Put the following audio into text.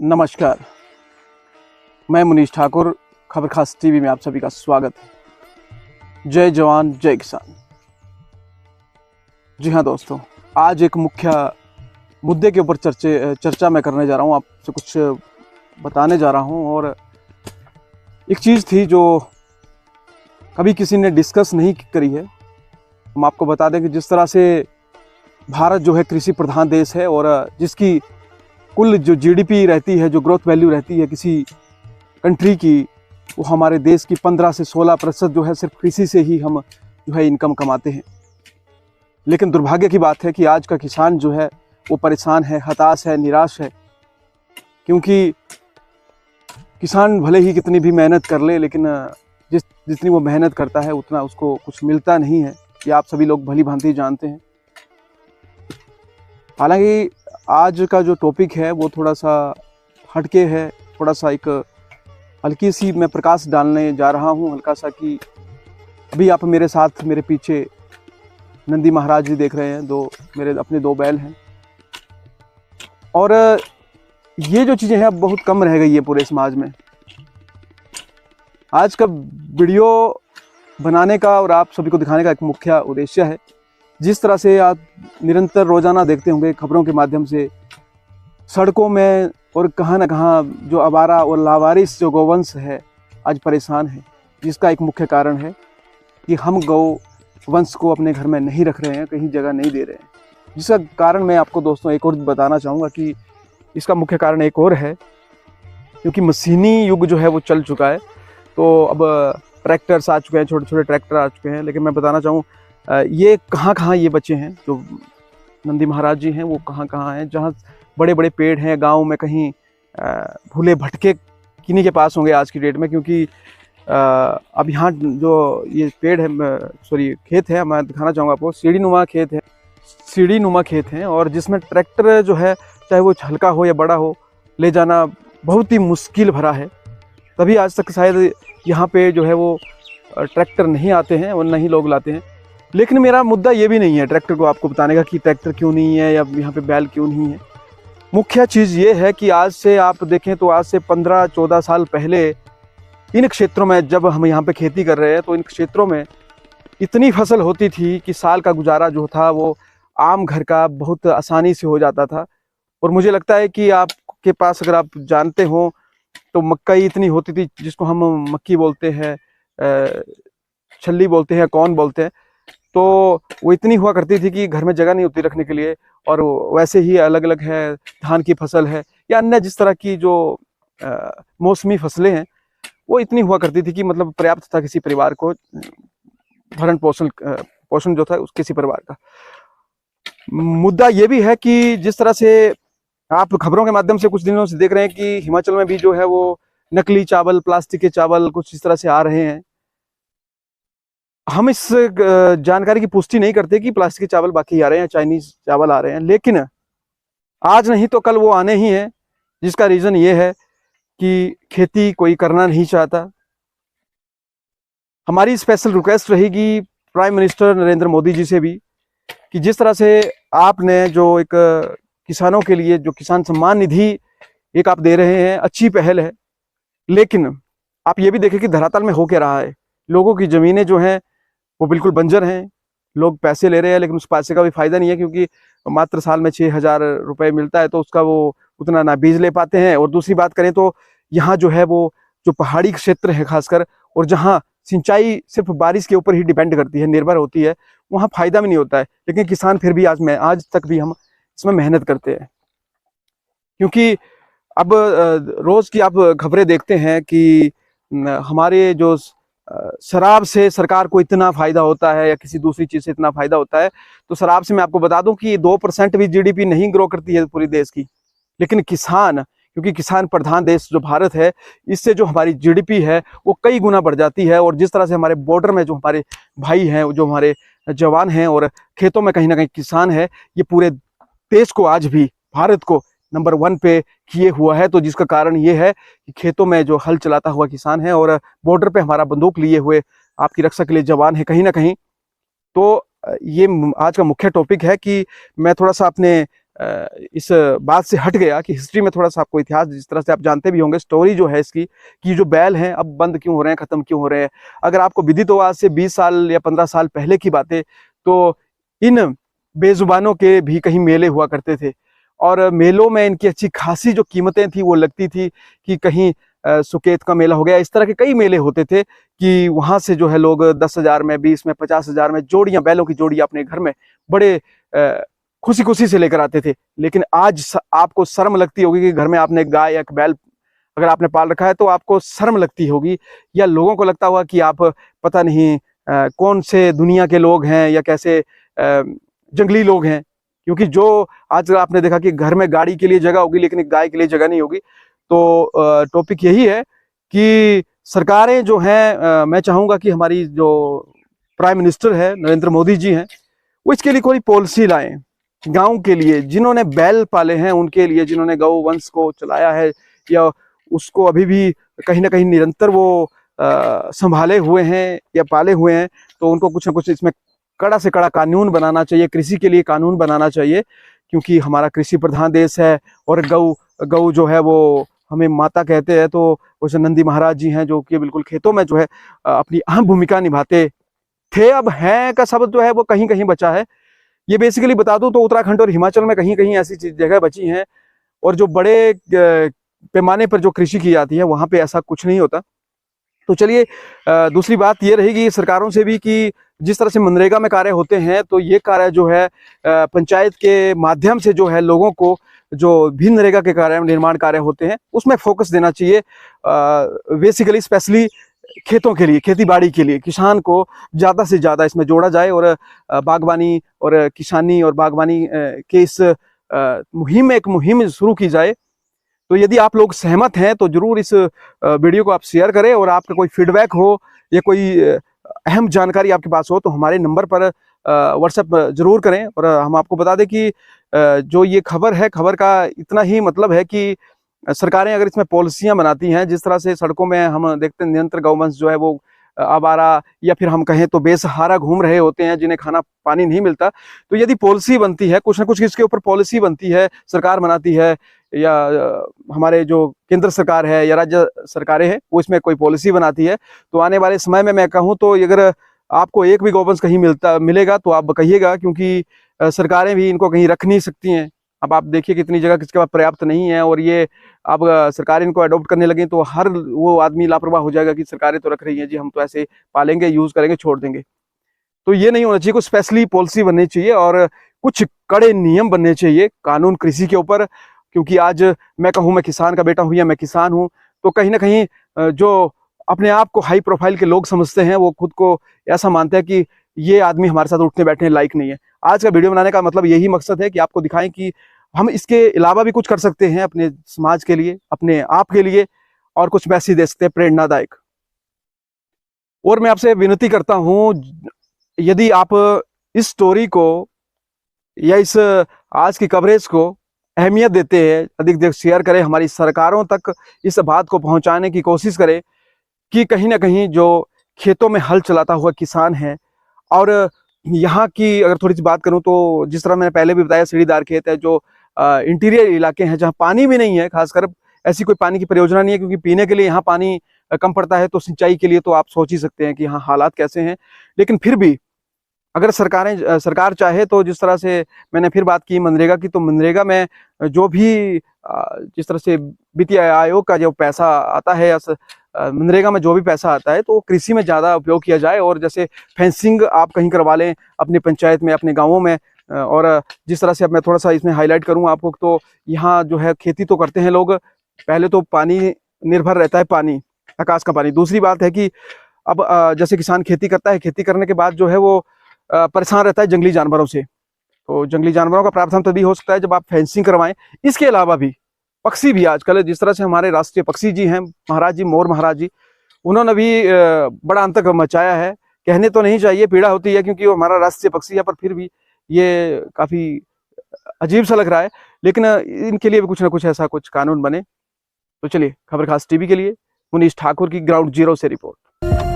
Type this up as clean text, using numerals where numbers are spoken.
नमस्कार, मैं मुनीश ठाकुर। खबर खास टीवी में आप सभी का स्वागत है। जय जवान जय किसान। जी हाँ दोस्तों, आज एक मुख्य मुद्दे के ऊपर चर्चा मैं करने जा रहा हूँ, आपसे कुछ बताने जा रहा हूँ। और एक चीज़ थी जो कभी किसी ने डिस्कस नहीं करी है। हम आपको बता दें कि जिस तरह से भारत जो है कृषि प्रधान देश है और जिसकी कुल जो जीडीपी रहती है, जो ग्रोथ वैल्यू रहती है किसी कंट्री की, वो हमारे देश की 15 से 16% जो है सिर्फ कृषि से ही हम जो है इनकम कमाते हैं। लेकिन दुर्भाग्य की बात है कि आज का किसान जो है वो परेशान है, हताश है, निराश है। क्योंकि किसान भले ही कितनी भी मेहनत कर ले, लेकिन जितनी वो मेहनत करता है उतना उसको कुछ मिलता नहीं है। ये आप सभी लोग भली भांति जानते हैं। हालांकि आज का जो टॉपिक है वो थोड़ा सा हटके है, थोड़ा सा एक हल्की सी मैं प्रकाश डालने जा रहा हूँ, हल्का सा। कि अभी आप मेरे साथ मेरे पीछे नंदी महाराज जी देख रहे हैं, मेरे अपने दो बैल हैं। और ये जो चीज़ें हैं अब बहुत कम रह गई है पूरे समाज में। आज का वीडियो बनाने का और आप सभी को दिखाने का एक मुख्य उद्देश्य है, जिस तरह से आप निरंतर रोजाना देखते होंगे खबरों के माध्यम से, सड़कों में और कहाँ न कहाँ जो आवारा और लावारिस जो गौवंश है आज परेशान है। जिसका एक मुख्य कारण है कि हम गौ वंश को अपने घर में नहीं रख रहे हैं, कहीं जगह नहीं दे रहे हैं। जिसका कारण मैं आपको दोस्तों एक और बताना चाहूँगा कि इसका मुख्य कारण एक और है, क्योंकि मशीनी युग जो है वो चल चुका है। तो अब ट्रैक्टर्स आ चुके हैं, छोटे छोटे ट्रैक्टर आ चुके हैं। लेकिन मैं बताना चाहूँ ये कहाँ ये बच्चे हैं जो नंदी महाराज जी हैं, वो कहाँ हैं जहाँ बड़े बड़े पेड़ हैं गांव में, कहीं भूले भटके किन्हीं के पास होंगे आज की डेट में। क्योंकि अब यहाँ जो ये पेड़ है, सॉरी खेत है, मैं दिखाना चाहूँगा आपको, सीढ़ी नुमा खेत हैं। और जिसमें ट्रैक्टर जो है, चाहे वो हल्का हो या बड़ा हो, ले जाना बहुत ही मुश्किल भरा है। तभी आज तक शायद यहाँ पे जो है वो ट्रैक्टर नहीं आते हैं और नहीं लोग लाते हैं। लेकिन मेरा मुद्दा ये भी नहीं है ट्रैक्टर को आपको बताने का कि ट्रैक्टर क्यों नहीं है या यहाँ पे बैल क्यों नहीं है। मुख्य चीज़ ये है कि आज से आप देखें तो आज से 15-14 साल पहले इन क्षेत्रों में जब हम यहाँ पे खेती कर रहे हैं, तो इन क्षेत्रों में इतनी फसल होती थी कि साल का गुजारा जो था वो आम घर का बहुत आसानी से हो जाता था। और मुझे लगता है कि आपके पास, अगर आप जानते हो, तो मक्कई इतनी होती थी, जिसको हम मक्की बोलते हैं, छल्ली बोलते हैं, कौन बोलते हैं। तो वो इतनी हुआ करती थी कि घर में जगह नहीं होती रखने के लिए। और वैसे ही अलग अलग है, धान की फसल है या अन्य जिस तरह की जो मौसमी फसलें हैं, वो इतनी हुआ करती थी कि मतलब पर्याप्त था किसी परिवार को भरण पोषण जो था उस किसी परिवार का। मुद्दा ये भी है कि जिस तरह से आप खबरों के माध्यम से कुछ दिनों से देख रहे हैं कि हिमाचल में भी जो है वो नकली चावल, प्लास्टिक के चावल कुछ इस तरह से आ रहे हैं। हम इस जानकारी की पुष्टि नहीं करते कि प्लास्टिक के चावल बाकी आ रहे हैं, चाइनीज चावल आ रहे हैं। लेकिन आज नहीं तो कल वो आने ही हैं, जिसका रीजन ये है कि खेती कोई करना नहीं चाहता। हमारी स्पेशल रिक्वेस्ट रहेगी प्राइम मिनिस्टर नरेंद्र मोदी जी से भी, कि जिस तरह से आपने जो एक किसानों के लिए जो किसान सम्मान निधि एक आप दे रहे हैं, अच्छी पहल है। लेकिन आप ये भी देखें कि धरातल में हो क्या रहा है। लोगों की जमीनें जो हैं वो बिल्कुल बंजर हैं। लोग पैसे ले रहे हैं, लेकिन उस पैसे का भी फायदा नहीं है, क्योंकि मात्र साल में 6,000 रुपये मिलता है, तो उसका वो उतना ना बीज ले पाते हैं। और दूसरी बात करें तो यहाँ जो है वो जो पहाड़ी क्षेत्र है खासकर, और जहाँ सिंचाई सिर्फ बारिश के ऊपर ही डिपेंड करती है, निर्भर होती है, वहाँ फायदा भी नहीं होता है। लेकिन किसान फिर भी आज तक भी हम इसमें मेहनत करते हैं। क्योंकि अब रोज की आप खबरें देखते हैं कि हमारे जो शराब से सरकार को इतना फायदा होता है या किसी दूसरी चीज से इतना फायदा होता है। तो शराब से मैं आपको बता दूं कि 2% भी जीडीपी नहीं ग्रो करती है पूरी देश की। लेकिन किसान, क्योंकि किसान प्रधान देश जो भारत है, इससे जो हमारी जीडीपी है वो कई गुना बढ़ जाती है। और जिस तरह से हमारे बॉर्डर में जो हमारे भाई हैं, जो हमारे जवान हैं, और खेतों में कहीं ना कहीं किसान है, ये पूरे देश को, आज भी भारत को नंबर 1 पे किए हुआ है। तो जिसका कारण ये है कि खेतों में जो हल चलाता हुआ किसान है और बॉर्डर पे हमारा बंदूक लिए हुए आपकी रक्षा के लिए जवान है कहीं ना कहीं। तो ये आज का मुख्य टॉपिक है कि मैं थोड़ा सा अपने इस बात से हट गया कि हिस्ट्री में थोड़ा सा आपको इतिहास, जिस तरह से आप जानते भी होंगे स्टोरी जो है इसकी, कि जो बैल हैं अब बंद क्यों हो रहे हैं, खत्म क्यों हो रहे हैं। अगर आपको विदित हो आज से 20 साल या 15 साल पहले की बातें, तो इन बेजुबानों के भी कहीं मेले हुआ करते थे और मेलों में इनकी अच्छी खासी जो कीमतें थी वो लगती थी कि कहीं सुकेत का मेला हो गया, इस तरह के कई मेले होते थे कि वहां से जो है लोग 10,000 में, 20 में, 50,000 में जोड़ियां, बैलों की जोड़ियां अपने घर में बड़े खुशी खुशी से लेकर आते थे। लेकिन आज आपको शर्म लगती होगी कि घर में आपने गाय या बैल अगर आपने पाल रखा है तो आपको शर्म लगती होगी, या लोगों को लगता होगा कि आप पता नहीं कौन से दुनिया के लोग हैं या कैसे जंगली लोग हैं। क्योंकि जो आज आपने देखा कि घर में गाड़ी के लिए जगह होगी लेकिन गाय के लिए जगह नहीं होगी। तो टॉपिक यही है कि सरकारें जो हैं, मैं चाहूंगा कि हमारी जो प्राइम मिनिस्टर है नरेंद्र मोदी जी हैं, वो इसके लिए कोई पॉलिसी लाएं गांव के लिए, जिन्होंने बैल पाले हैं उनके लिए, जिन्होंने गौ वंश को चलाया है या उसको अभी भी कहीं ना कहीं निरंतर वो संभाले हुए हैं या पाले हुए हैं, तो उनको कुछ ना कुछ इसमें कड़ा से कड़ा कानून बनाना चाहिए, कृषि के लिए कानून बनाना चाहिए। क्योंकि हमारा कृषि प्रधान देश है और गौ जो है वो हमें माता कहते हैं। तो वैसे नंदी महाराज जी हैं जो कि बिल्कुल खेतों में जो है अपनी अहम भूमिका निभाते थे, अब हैं का शब्द जो है वो कहीं कहीं बचा है। ये बेसिकली बता दूं तो उत्तराखंड और हिमाचल में कहीं कहीं ऐसी जगह बची हैं, और जो बड़े पैमाने पर जो कृषि की जाती है वहां पे ऐसा कुछ नहीं होता। तो चलिए, दूसरी बात ये रहेगी सरकारों से भी कि जिस तरह से मनरेगा में कार्य होते हैं, तो ये कार्य जो है पंचायत के माध्यम से जो है लोगों को जो भी नरेगा के कार्य निर्माण कार्य होते हैं उसमें फोकस देना चाहिए। बेसिकली स्पेशली खेतों के लिए, खेती बाड़ी के लिए किसान को ज़्यादा से ज़्यादा इसमें जोड़ा जाए और बागवानी और किसानी और बागवानी के इस मुहिम में एक मुहिम शुरू की जाए। तो यदि आप लोग सहमत हैं तो जरूर इस वीडियो को आप शेयर करें, और आपका कोई फीडबैक हो या कोई अहम जानकारी आपके पास हो तो हमारे नंबर पर व्हाट्सएप जरूर करें। और हम आपको बता दें कि जो ये खबर है, खबर का इतना ही मतलब है कि सरकारें अगर इसमें पॉलिसियां बनाती हैं, जिस तरह से सड़कों में हम देखते हैं निरंतर गौवंश जो है वो आवारा या फिर हम कहें तो बेसहारा घूम रहे होते हैं, जिन्हें खाना पानी नहीं मिलता। तो यदि पॉलिसी बनती है, कुछ ना कुछ इसके ऊपर पॉलिसी बनती है, सरकार बनाती है या हमारे जो केंद्र सरकार है या राज्य सरकारें हैं वो इसमें कोई पॉलिसी बनाती है, तो आने वाले समय में मैं कहूँ तो अगर आपको एक भी गौवंश कहीं मिलेगा तो आप कहिएगा, क्योंकि सरकारें भी इनको कहीं रख नहीं सकती हैं। अब आप देखिए कितनी जगह किसके पास पर्याप्त नहीं है, और ये अब सरकारें इनको अडॉप्ट करने लगी तो हर वो आदमी लापरवाह हो जाएगा कि सरकारें तो रख रही हैं जी, हम तो ऐसे पालेंगे, यूज करेंगे, छोड़ देंगे। तो ये नहीं होना चाहिए, कुछ स्पेशली पॉलिसी बननी चाहिए और कुछ कड़े नियम बनने चाहिए कानून कृषि के ऊपर। क्योंकि आज मैं कहूँ मैं किसान का बेटा हूँ या मैं किसान हूँ, तो कहीं ना कहीं जो अपने आप को हाई प्रोफाइल के लोग समझते हैं वो खुद को ऐसा मानते हैं कि ये आदमी हमारे साथ उठने बैठने लायक नहीं है। आज का वीडियो बनाने का मतलब यही मकसद है कि आपको दिखाएं कि हम इसके अलावा भी कुछ कर सकते हैं अपने समाज के लिए, अपने आप के लिए, और कुछ मैसेज दे सकते हैं प्रेरणादायक। और मैं आपसे विनती करता हूं, यदि आप इस स्टोरी को या इस आज की कवरेज को अहमियत देते हैं, अधिक शेयर करें, हमारी सरकारों तक इस बात को पहुंचाने की कोशिश करें कि कहीं ना कहीं जो खेतों में हल चलाता हुआ किसान है, और यहाँ की अगर थोड़ी सी बात करूं तो जिस तरह मैंने पहले भी बताया सीढ़ीदार खेत है, जो इंटीरियर इलाके हैं जहाँ पानी भी नहीं है, खासकर ऐसी कोई पानी की परियोजना नहीं है, क्योंकि पीने के लिए यहाँ पानी कम पड़ता है, तो सिंचाई के लिए तो आप सोच ही सकते हैं कि यहाँ हालात कैसे हैं। लेकिन फिर भी अगर सरकार चाहे तो जिस तरह से मैंने फिर बात की मनरेगा की, तो मनरेगा में जो भी जिस तरह से वित्तीय आयोग का जो पैसा आता है या मनरेगा में जो भी पैसा आता है तो कृषि में ज़्यादा उपयोग किया जाए। और जैसे फेंसिंग आप कहीं करवा लें अपनी पंचायत में, अपने गाँवों में। और जिस तरह से अब मैं थोड़ा सा इसमें हाईलाइट करूँ आपको, तो यहाँ जो है खेती तो करते हैं लोग, पहले तो पानी निर्भर रहता है, पानी, आकाश का पानी। दूसरी बात है कि अब जैसे किसान खेती करता है, खेती करने के बाद जो है वो परेशान रहता है जंगली जानवरों से। तो जंगली जानवरों का प्रावधान तभी हो सकता है जब आप फेंसिंग करवाएं। इसके अलावा भी पक्षी भी आजकल, जिस तरह से हमारे राष्ट्रीय पक्षी जी हैं महाराज जी, मोर महाराज जी, उन्होंने भी बड़ा आतंक मचाया है। कहने तो नहीं चाहिए, पीड़ा होती है क्योंकि वो हमारा राष्ट्रीय पक्षी है, पर फिर भी ये काफी अजीब सा लग रहा है। लेकिन इनके लिए भी कुछ ना कुछ ऐसा कुछ कानून बने। तो चलिए, खबर खास टीवी के लिए मुनीश ठाकुर की ग्राउंड जीरो से रिपोर्ट।